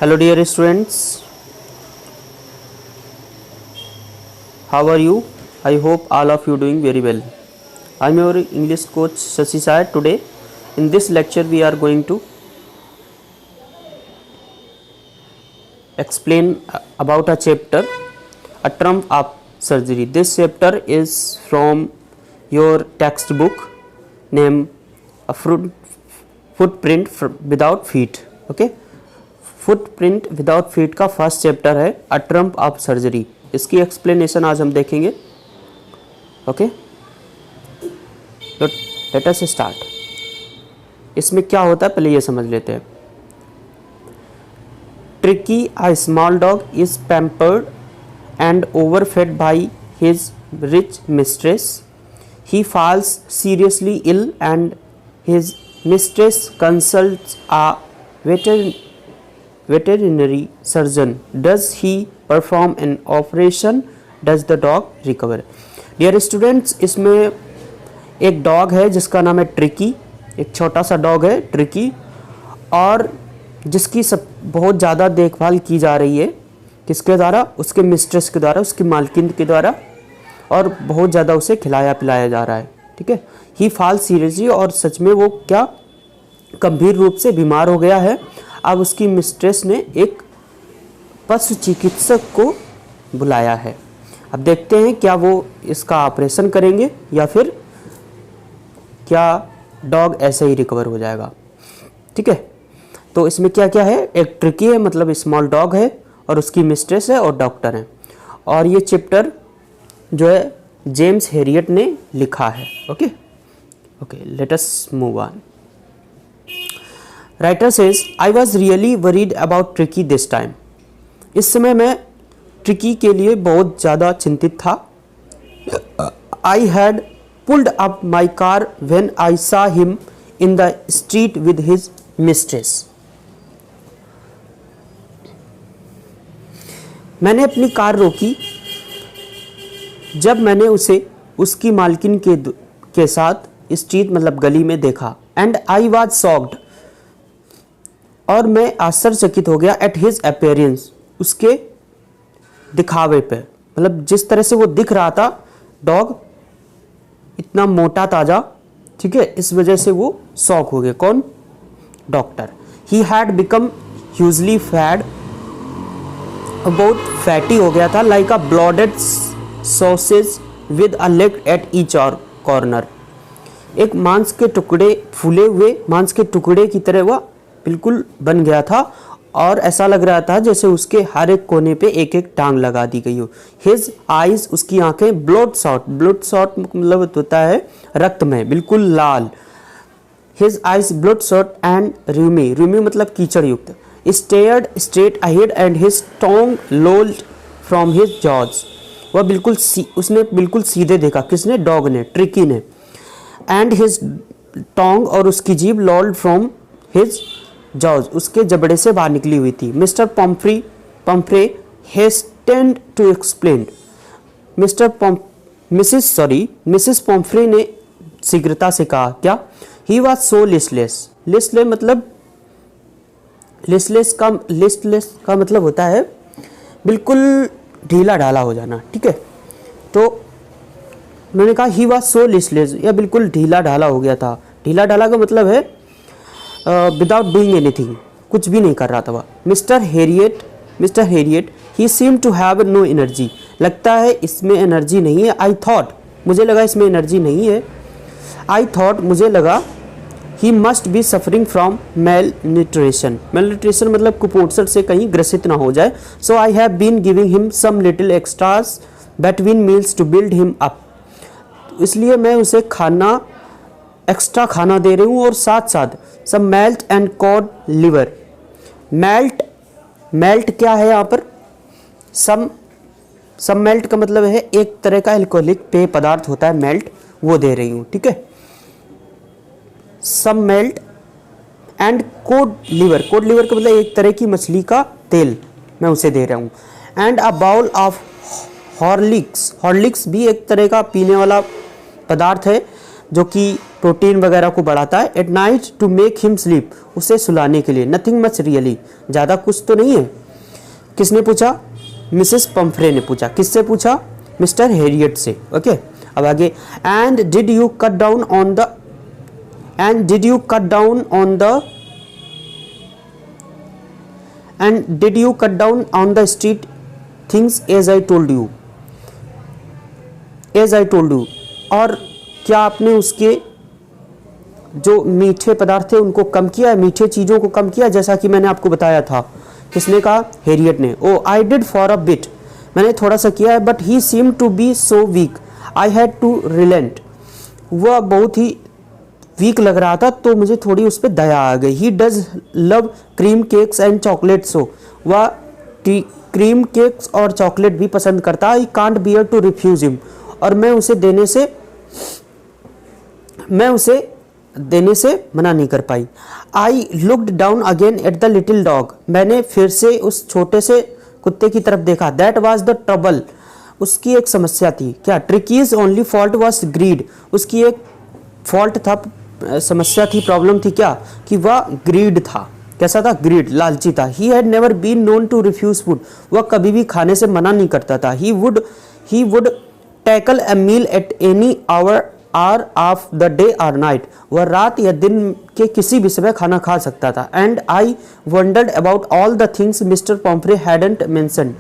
Hello dear students, how are you? I hope all of you doing very well. I am your English coach Shashi Sai. Today in this lecture we are going to explain about a chapter, a trump of surgery. This chapter is from your textbook named a footprint without feet. Okay, footprint without feet का first chapter है अ Trump of surgery. इसकी explanation आज हम देखेंगे. Okay, तो let us start. इसमें क्या होता है पहले ये समझ लेते हैं. Tricki a small dog is pampered and overfed by his rich mistress. He falls seriously ill and his mistress consults a veterinary surgeon. Does he perform an operation? Does the dog recover? Dear students, इसमें एक dog है जिसका नाम है tricky. एक छोटा सा dog है ट्रिकी, और जिसकी बहुत ज़्यादा देखभाल की जा रही है. किसके द्वारा? उसके मिस्ट्रेस के द्वारा, उसकी मालकिन के द्वारा, और बहुत ज़्यादा उसे खिलाया पिलाया जा रहा है. ठीक है. ही फॉल सीरियसली, और सच में वो क्या गंभीर रूप से बीमार हो गया है. अब उसकी मिस्ट्रेस ने एक पशु चिकित्सक को बुलाया है. अब देखते हैं क्या वो इसका ऑपरेशन करेंगे या फिर क्या डॉग ऐसे ही रिकवर हो जाएगा. ठीक है. तो इसमें क्या क्या है. एक ट्रिकी है, मतलब स्मॉल डॉग है, और उसकी मिस्ट्रेस है और डॉक्टर है. और ये चैप्टर जो है जेम्स हेरियट ने लिखा है. Okay okay, let us move on. Writer says I was really worried about tricky this time. इस समय मैं ट्रिकी के लिए बहुत ज़्यादा चिंतित था. I had pulled up my car when I सा him in the street with his mistress. मैंने अपनी कार रोकी जब मैंने उसे उसकी मालकिन के साथ स्ट्रीट मतलब गली में देखा. एंड आई वॉज शॉक्ड, और मैं आश्चर्यचकित हो गया. एट हिज अपीयरेंस, उसके दिखावे पे, मतलब जिस तरह से वो दिख रहा था डॉग, इतना मोटा ताजा. ठीक है. इस वजह से वो शॉक हो गए. कौन? Doctor. He had become hugely fat, बहुत फैटी हो गया था. Like a ब्लॉडेड sausage with a leg at each और कॉर्नर. एक मांस के टुकड़े, फूले हुए मांस के टुकड़े की तरह वह बिल्कुल बन गया था, और ऐसा लग रहा था जैसे उसके हर एक कोने पे एक एक टांग लगा दी गई हो. हिज आईज, उसकी आंखें, ब्लड शॉट, ब्लड शॉट मतलब होता है रक्तमय, बिल्कुल लाल. His eyes bloodshot and rheumy, rheumy मतलब कीचड़ युक्त. Stared straight ahead and his tongue lolled from his jaws. वह बिल्कुल उसने बिल्कुल सीधे देखा. किसने? डॉग ने, ट्रिकी ने. एंड हिज टोंग, और उसकी जीभ, लॉल्ड फ्रॉम हिज जॉज, उसके जबड़े से बाहर निकली हुई थी. Mister Pumphrey hastened to explain. Mrs Pumphrey ने शीघ्रता से कहा. क्या? He was so listless. Listless मतलब लिस्टलेस का मतलब होता है बिल्कुल ढीला ढाला हो जाना. ठीक है. तो उन्होंने कहा ही वॉज सो लिस्टलेस, या बिल्कुल ढीला ढाला हो गया था. ढीला ढाला का मतलब है विदाउट डूइंग एनीथिंग, कुछ भी नहीं कर रहा था वह. Mr Herriot he seem to have no energy. लगता है इसमें एनर्जी नहीं है. आई थॉट, मुझे लगा इसमें एनर्जी नहीं है. आई थॉट, मुझे लगा. He must be suffering from malnutrition. Malnutrition मतलब कुपोषण से कहीं ग्रसित ना हो जाए. So I have been giving him some little extras between meals to build him up. इसलिए मैं उसे एक्स्ट्रा खाना दे रही हूँ, और साथ साथ सब melt and cod liver. Melt क्या है यहाँ पर? सब मेल्ट का मतलब है एक तरह का एल्कोहलिक पेय पदार्थ होता है मेल्ट, वो दे रही हूँ. ठीक है. सब मेल्ट एंड कोड लिवर का मतलब एक तरह की मछली का तेल मैं उसे दे रहा हूँ. And a bowl of Horlicks भी एक तरह का पीने वाला पदार्थ है. जो कि प्रोटीन वगैरह को बढ़ाता है। At night to make him sleep, उसे सुलाने के लिए। नथिंग मच रियली, ज़्यादा कुछ तो नहीं है। किसने पूछा? मिसेस पंफ्रे ने पूछा। किससे पूछा? मिस्टर हेरियट से। ओके, अब आगे। And did you cut down on the and did you cut down on the street things as I told you? और क्या आपने उसके जो मीठे पदार्थ थे उनको कम किया, मीठे चीज़ों को कम किया, जैसा कि मैंने आपको बताया था? किसने कहा? हेरियट ने। Oh I did for a bit, मैंने थोड़ा सा किया है, but he seem to be so weak I had to relent, वह बहुत ही वीक लग रहा था तो मुझे थोड़ी उस पर दया आ गई। He does love cream cakes and chocolate, so वह क्रीम केक्स और चॉकलेट भी पसंद करता है। I can't bear to refuse him, और मैं उसे देने से मना नहीं कर पाई। I looked down again at the little dog, मैंने फिर से उस छोटे से कुत्ते की तरफ देखा। दैट वॉज द ट्रबल, उसकी एक समस्या थी। क्या? Tricki's only fault was greed, उसकी एक फॉल्ट था, समस्या थी, प्रॉब्लम थी क्या? कि वह ग्रीड था। कैसा था? ग्रीड, लालची था। He had never been known to refuse food, वह कभी भी खाने से मना नहीं करता था। He would tackle a meal at any hour of the day और नाइट, वह रात या दिन के किसी भी समय खाना खा सकता था। And I wandered about all the things mister पॉम्फ्रे hadn't mentioned,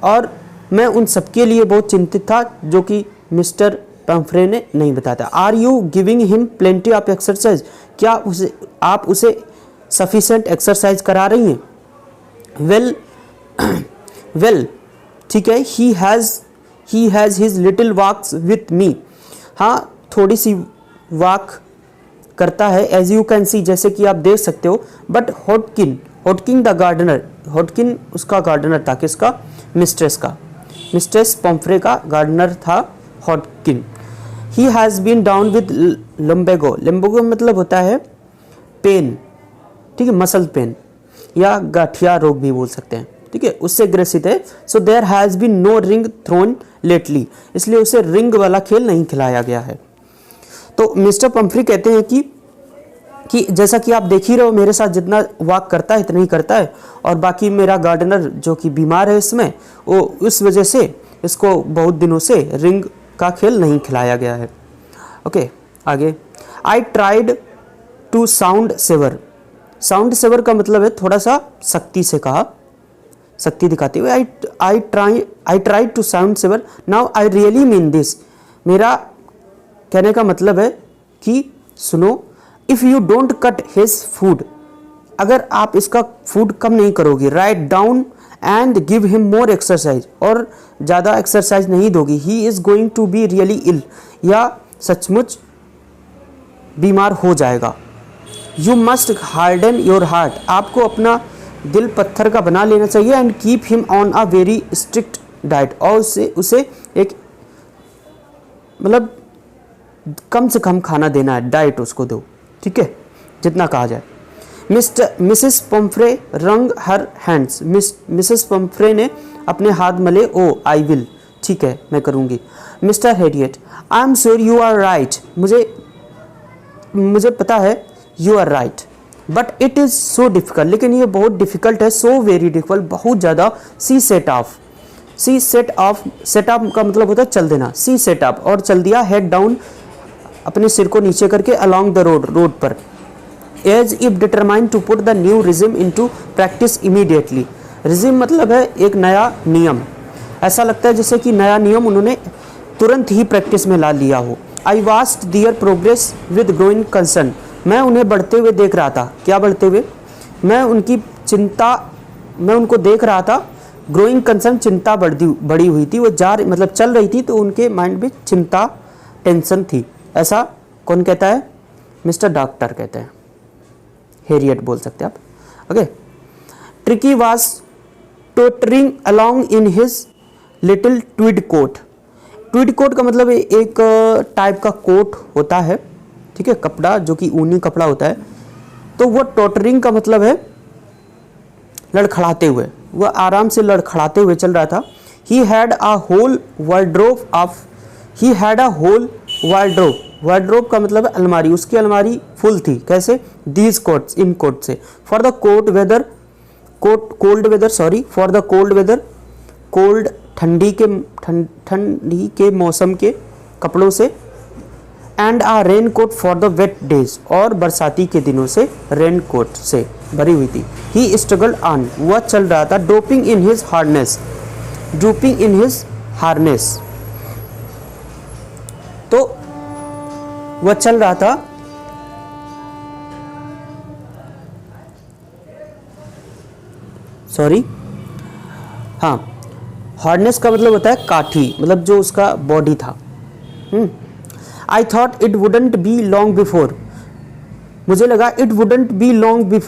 और मैं उन सबके लिए बहुत चिंतित था जो कि मिस्टर पम्फ्रे ने नहीं बताया। Are you giving him plenty of exercise, क्या आप उसे सफिशेंट एक्सरसाइज करा रही हैं? वेल ठीक है। He has his little walks with me, हाँ थोड़ी सी वॉक करता है। एज यू कैन सी, जैसे कि आप देख सकते हो। बट होटकिन द गार्डनर, होटकिन उसका गार्डनर था। किसका? मिस्ट्रेस का। मिस्ट्रेस पम्फ्रे का गार्डनर था Hodgkin. He has been down with lumbago, lumbago मतलब होता है पेन, ठीक है, मसल पेन या गठिया रोग भी बोल सकते हैं, ठीक है, उससे ग्रसित है। So there has been no ring thrown lately, इसलिए उसे रिंग वाला खेल नहीं खिलाया गया है। तो मिस्टर पम्फ्री कहते हैं कि जैसा कि आप देख ही रहे हो, मेरे साथ जितना वॉक करता है इतना ही करता है, और बाकी मेरा गार्डनर जो कि बीमार है इसमें, वो उस वजह से इसको बहुत दिनों से रिंग का खेल नहीं खिलाया गया है। ओके, आगे। I tried to sound severe, sound severe का मतलब है थोड़ा सा सख्ती से कहा, शक्ति दिखाते हुए। I tried to sound severe, now I really mean this, मेरा कहने का मतलब है कि सुनो, if you don't cut his food, अगर आप इसका फूड कम नहीं करोगी, right down and give him more exercise, और ज़्यादा एक्सरसाइज नहीं दोगी, he is going to be really ill, या सचमुच बीमार हो जाएगा। You must harden your heart, आपको अपना दिल पत्थर का बना लेना चाहिए। And keep him on a very strict diet, और उसे एक मतलब कम से कम खाना देना है, डाइट उसको दो, ठीक है, जितना कहा जाए। मिसेस पम्फ्रे रंग हर हैंड्स, मिसेस पम्फ्रे ने अपने हाथ मले। ओ आई विल, ठीक है मैं करूँगी। Mr Herriot, I am sure you are right, मुझे पता है you are right, but it is so difficult, लेकिन ये बहुत डिफ़िकल्ट है, सो वेरी डिफ़िकल्ट, बहुत ज़्यादा। सी सेट ऑफ का मतलब होता है चल देना, सी सेट ऑफ, और चल दिया हेड डाउन, अपने सिर को नीचे करके, अलॉन्ग द रोड पर। As if determined to put the new regime into practice immediately, regime मतलब है एक नया नियम, ऐसा लगता है जैसे कि नया नियम उन्होंने तुरंत ही प्रैक्टिस में ला लिया हो। I watched their progress with growing concern, मैं उन्हें बढ़ते हुए देख रहा था। क्या बढ़ते हुए? मैं उनको देख रहा था। ग्रोइंग कंसर्न, चिंता बढ़ी हुई थी, वो मतलब चल रही थी, तो उनके माइंड में चिंता, टेंशन थी। ऐसा कौन कहता है? मिस्टर डॉक्टर कहते हैं, हेरियट बोल सकते हैं आप। Okay. Tricki was tottering along in his little tweed coat, tweed coat का मतलब एक टाइप का कोट होता है, ठीक है, कपड़ा जो कि ऊनी कपड़ा होता है। तो वो टोटरिंग का मतलब है लड़खड़ाते हुए, वह आराम से लड़खड़ाते हुए चल रहा था। He had a whole wardrobe, wardrobe का मतलब है अलमारी, उसकी अलमारी फुल थी। कैसे? दीज कोट्स, इन कोट से। For the cold weather, cold weather sorry, for the cold weather, cold ठंडी के मौसम के कपड़ों से। And a raincoat for the wet days, और बरसाती के दिनों से रेन कोट से भरी हुई थी। ही स्ट्रगल ऑन, वह चल रहा था। Drooping in his harness, drooping in his harness, तो वह चल रहा था सॉरी हाँ, हार्नेस का मतलब होता है काठी, मतलब जो उसका बॉडी था। आई thought it wouldn't be long before, मुझे लगा इट वुडेंट बी लॉन्ग,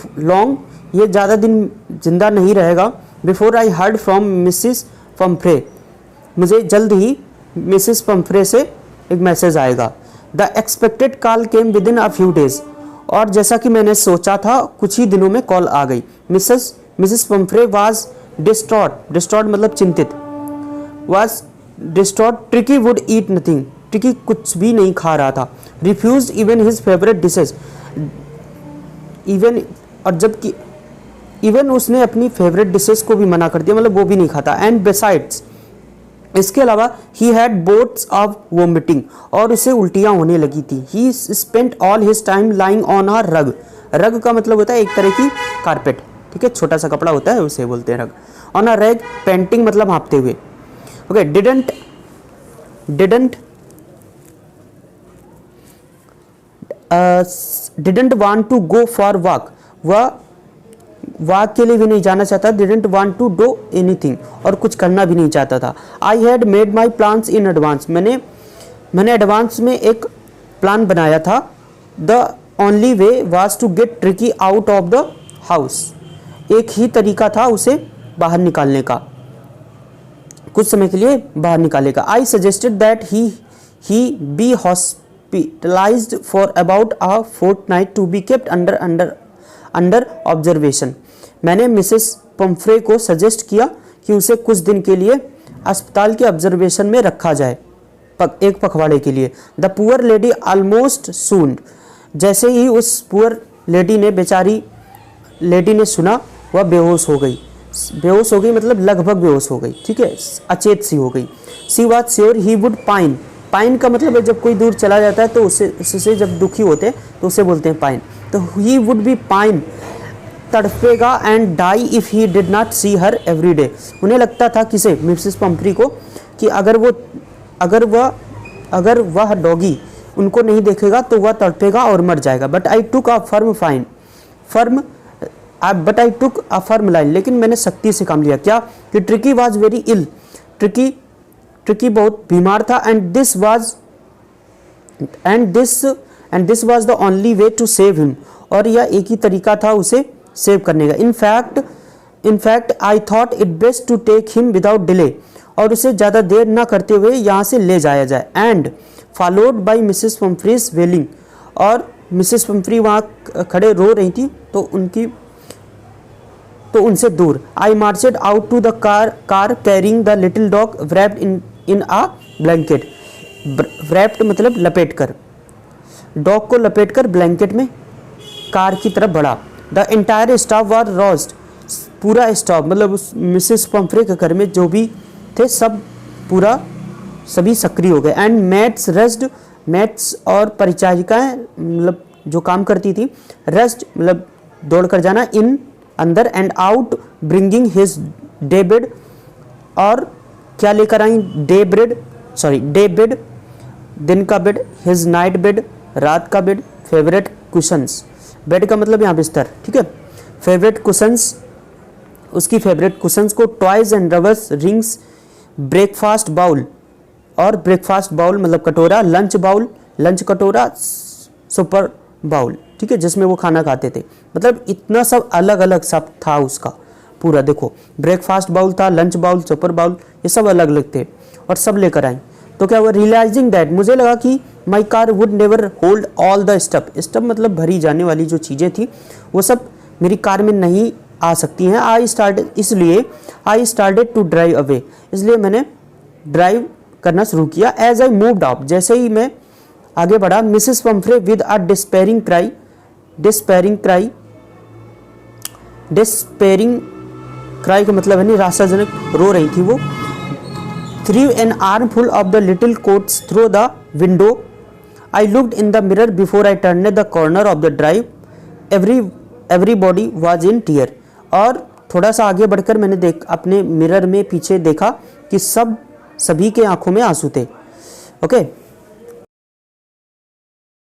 ये ज़्यादा दिन जिंदा नहीं रहेगा। Before I heard from Mrs Pomfrey, मुझे जल्द ही मिसिस पम्फ्रे से एक मैसेज आएगा। The expected call came with in a few days, और जैसा कि मैंने सोचा था कुछ ही दिनों में कॉल आ गई। Mrs Pumphrey was distraught, distraught मतलब चिंतित, was distraught. Tricki would eat nothing, Tricki कुछ भी नहीं खा रहा था। Refuse even his favourite dishes, even, और जबकि इवन उसने अपनी फेवरेट डिशेस को भी मना कर दिया, मतलब वो भी नहीं खाता। एंड बिसाइड्स, इसके अलावा he had boats of vomiting, और उसे उल्टियां होने लगी थी। ही spent all his time lying on a रग, रग का मतलब होता है एक तरह की कारपेट, ठीक है, छोटा सा कपड़ा होता है उसे बोलते हैं रग। ऑन अ रग, पेंटिंग मतलब हाँपते हुए। Okay, didn't want to go for walk, वह वॉक के लिए भी नहीं जाना चाहता। Didn't want to do anything, और कुछ करना भी नहीं चाहता था। I had made my plans in advance, मैंने एडवांस में एक प्लान बनाया था। The only way was to get Tricki out of the house, एक ही तरीका था उसे बाहर निकालने का, कुछ समय के लिए बाहर निकालने का। I suggested that he be hospitalised for about a fortnight to be kept under observation, मैंने मिसेस पम्फ्रे को सजेस्ट किया कि उसे कुछ दिन के लिए अस्पताल के ऑब्जर्वेशन में रखा जाए, एक पखवाड़े के लिए। द पुअर लेडी ऑलमोस्ट सून्ड, जैसे ही उस पुअर लेडी ने, बेचारी लेडी ने सुना, वह बेहोश हो गई। बेहोश हो गई मतलब लगभग बेहोश हो गई, ठीक है, अचेत सी हो गई। She was sure he would pine, pine का मतलब है जब कोई दूर चला जाता है तो उससे जब दुखी होते हैं तो उसे बोलते हैं पाइन। तो ही वुड बी पाइन, तड़पेगा and die if he did not see her every day, उन्हें लगता था किसे, मिसेस पम्फ्री को, कि अगर वह डॉगी उनको नहीं देखेगा तो वह तड़पेगा और मर जाएगा। But I took a firm line, लेकिन मैंने सख्ती से काम लिया। क्या? कि Tricki was very ill, Tricki बहुत बीमार था। And this was the only way to save him, और यह एक ही तरीका था उसे सेव करने का। In fact I thought it best to take him without delay, और उसे ज़्यादा देर न करते हुए यहाँ से ले जाया जाए। एंड फॉलोड बाई मिसेस पम्फ्रीज वेलिंग, और मिसेस पम्फ्री वहाँ खड़े रो रही थी तो उनसे दूर। I marched out to the car carrying the little dog wrapped in a blanket, wrapped मतलब लपेट कर, डॉग को लपेट कर ब्लैंकेट में कार की तरफ बढ़ा। The entire staff were roast, पूरा स्टाफ मतलब उस मिसेस पम्फ्रे के घर में जो भी थे सभी सक्रिय हो गए। एंड मेट्स रस्ड, मेट्स और परिचारिकाएं मतलब जो काम करती थी, रस्ट मतलब दौड़ कर जाना, इन अंदर, and out bringing his day bed, और क्या लेकर आई, डे बेड दिन का बेड, हिज नाइट बेड रात का बेड, फेवरेट कुशंस, बेड का मतलब यहाँ बिस्तर, ठीक है, फेवरेट कुशंस, उसकी फेवरेट कुशंस को, toys and rubbers, rings, breakfast bowl, और ब्रेकफास्ट बाउल मतलब कटोरा, लंच बाउल लंच कटोरा, सुपर बाउल, ठीक है, जिसमें वो खाना खाते थे। मतलब इतना सब अलग अलग सब था उसका पूरा। देखो ब्रेकफास्ट बाउल था, लंच बाउल, सुपर बाउल, ये सब अलग अलग थे और सब लेकर आई। तो क्या हुआ, रियलाइजिंग दैट, मुझे लगा कि my car would never hold all the stuff, stuff मतलब भरी जाने वाली जो चीज़ें थी वो सब मेरी कार में नहीं आ सकती हैं। I started to drive away, इसलिए मैंने ड्राइव करना शुरू किया। एज आई मूव्ड अप, जैसे ही मैं आगे बढ़ा, Mrs Pumphrey with a despairing cry, despairing cry का मतलब है निराशाजनक, रो रही थी वो। Threw an armful of the little coats through the window, I looked in the mirror before I turn the corner of the drive, everybody was in tear. और थोड़ा सा आगे बढ़कर मैंने अपने मिरर में पीछे देखा कि सभी के आंखों में आंसू थे। ओके